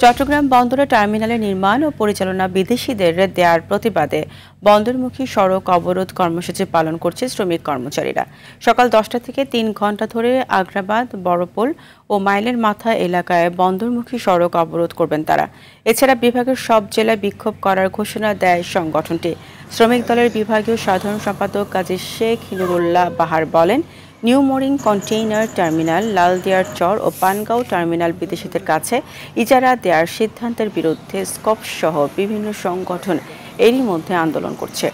চট্টগ্রাম বন্দরে টার্মিনালে নির্মাণ ও পরিচালনা বিদেশিদের দেওয়ার প্রতিবাদে বন্দরমুখী সড়ক অবরোধ কর্মসূচি পালন করছে শ্রমিক কর্মচারীরা। সকাল 10টা থেকে 3 ঘণ্টা ধরে আগ্রাবাদ, বড়পোল ও মাইলের মাথা এলাকায় বন্দরমুখী সড়ক অবরোধ করবেন তারা। এছাড়া বিভাগের সব জেলায় বিক্ষোভ করার ঘোষণা দেয় সংগঠনটি। শ্রমিক দলের বিভাগীয় সাধারণ সম্পাদক কাজী শেখ নুরুল্লাহ বাহার বলেন, নিউ মোরিং কন্টেইনার টার্মিনাল, লালদিয়ার চর ও পানগাঁও টার্মিনাল বিদেশিদের কাছে ইজারা দেওয়ার সিদ্ধান্তের বিরুদ্ধে স্কপ সহ বিভিন্ন সংগঠন এরই মধ্যে আন্দোলন করছে।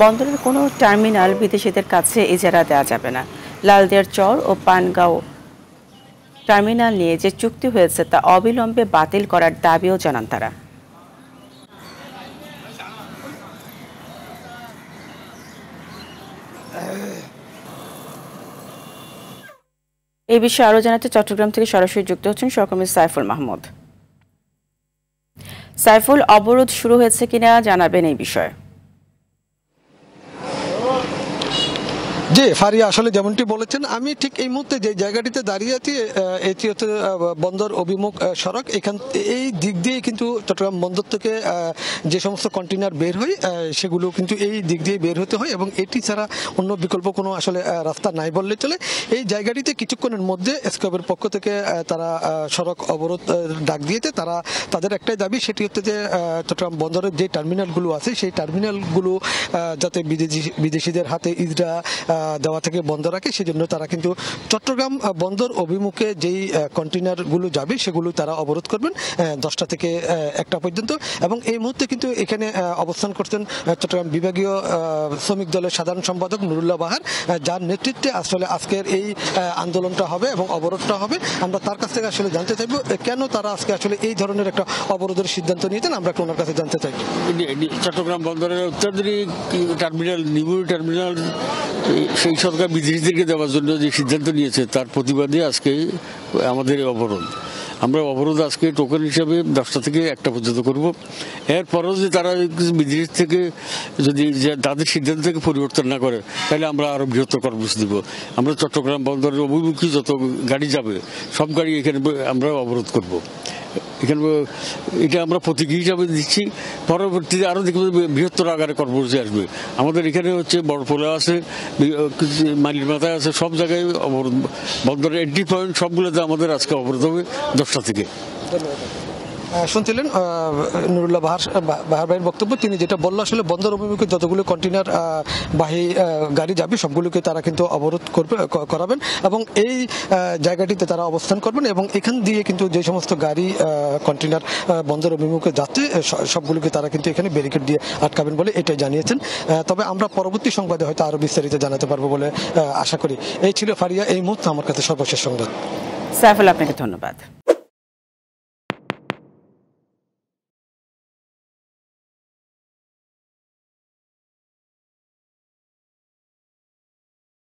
বন্দরের কোনো টার্মিনাল বিদেশিদের কাছে ইজারা দেওয়া যাবে না। লালদিয়ার চর ও পানগাঁও টার্মিনাল নিয়ে যে চুক্তি হয়েছে তা অবিলম্বে বাতিল করার দাবিও জানান তারা। এই বিষয়ে আরো জানাতে চট্টগ্রাম থেকে সরাসরি যুক্ত হচ্ছেন সহকর্মী সাইফুল মাহমুদ। সাইফুল, অবরোধ শুরু হয়েছে কিনা জানাবেন এই বিষয়ে। জি ফারিয়া, আসলে যেমনটি বলেছেন, আমি ঠিক এই মুহূর্তে যে জায়গাটিতে দাঁড়িয়ে আছি এটি হচ্ছে বন্দর অভিমুখ সড়ক। এই দিক দিয়ে কিন্তু চট্টগ্রাম বন্দর থেকে যে সমস্ত কন্টেইনার বের হয় সেগুলো কিন্তু এই দিক দিয়ে বের হতে হয় এবং এটি ছাড়া অন্য বিকল্প কোনো আসলে রাস্তা নাই বললে চলে। এই জায়গাটিতে কিছুক্ষণের মধ্যে এসকোবের পক্ষ থেকে তারা সড়ক অবরোধ ডাক দিয়েছে। তাদের একটাই দাবি, সেটি হচ্ছে যে চট্টগ্রাম বন্দরের যে টার্মিনালগুলো আছে সেই টার্মিনালগুলো যাতে বিদেশিদের হাতে ইজরা দেওয়া থেকে বন্ধ রাখে, সেজন্য তারা কিন্তু চট্টগ্রাম বন্দর অভিমুখে যেই কন্টেইনারগুলো যাবে সেগুলো তারা অবরোধ করবেন 10টা থেকে 1টা পর্যন্ত। এবং এই মুহূর্তে কিন্তু এখানে অবস্থান করছেন চট্টগ্রাম বিভাগীয় শ্রমিক দলের সাধারণ সম্পাদক নুরুল্লাহ বাহার, যার নেতৃত্বে আসলে আজকের এই আন্দোলনটা হবে এবং অবরোধটা হবে। আমরা তার কাছ থেকে আসলে জানতে চাইব কেন তারা আজকে আসলে এই ধরনের একটা অবরোধের সিদ্ধান্ত নিয়েছেন। আমরা ওনার কাছে জানতে চাই। চট্টগ্রাম বন্দরের অত্যাধুনিক টার্মিনাল, নিউ টার্মিনাল সেই সরকার বিদেশিদেরকে দেওয়ার জন্য যে সিদ্ধান্ত নিয়েছে তার প্রতিবাদে আজকে আমাদের অবরোধ। আমরা অবরোধ আজকে টোকেন হিসাবে 10টা থেকে 1টা পর্যন্ত করব। এরপরও যে তারা বিদেশ থেকে যদি তাদের সিদ্ধান্ত থেকে পরিবর্তন না করে তাহলে আমরা আরো বৃহত্তর কর্মসূচি দিব। আমরা চট্টগ্রাম বন্দরের অভিমুখী যত গাড়ি যাবে সব গাড়ি এখানে আমরা অবরোধ করব। এখানে এটা আমরা প্রতীকী হিসাবে দিচ্ছি। পরবর্তীতে আরো দেখব বৃহত্তর আকারে কর্মসূচি আসবে। আমাদের এখানে হচ্ছে বড়পোলা আছে, মালির মাথায় আছে, সব জায়গায় অবরোধ। বন্দরের এন্ট্রি পয়েন্ট সবগুলোতে আমাদের আজকে অবরোধ হবে 10টা থেকে। শুনছিলেন নুরুল্লাহ বাহার ভাইয়ের বক্তব্য। তিনি যেটা বললো, আসলে বন্দর অভিমুখে যতগুলো কন্টেইনার বাহী গাড়ি যাবে সবগুলোকে তারা কিন্তু অবরোধ করাবেন এবং এই জায়গাটিতে তারা অবস্থান করবেন এবং এখান দিয়ে কিন্তু যে সমস্ত গাড়ি কন্টেইনার বন্দর অভিমুখে যাচ্ছে সবগুলোকে তারা কিন্তু এখানে ব্যারিকেড দিয়ে আটকাবেন বলে এটাই জানিয়েছেন। তবে আমরা পরবর্তী সংবাদে হয়তো আরো বিস্তারিত জানাতে পারবো বলে আশা করি। এই ছিল ফারিয়া এই মুহূর্তে আমার কাছে সর্বশেষ সংবাদ। সাইফুল, আপনাকে ধন্যবাদ।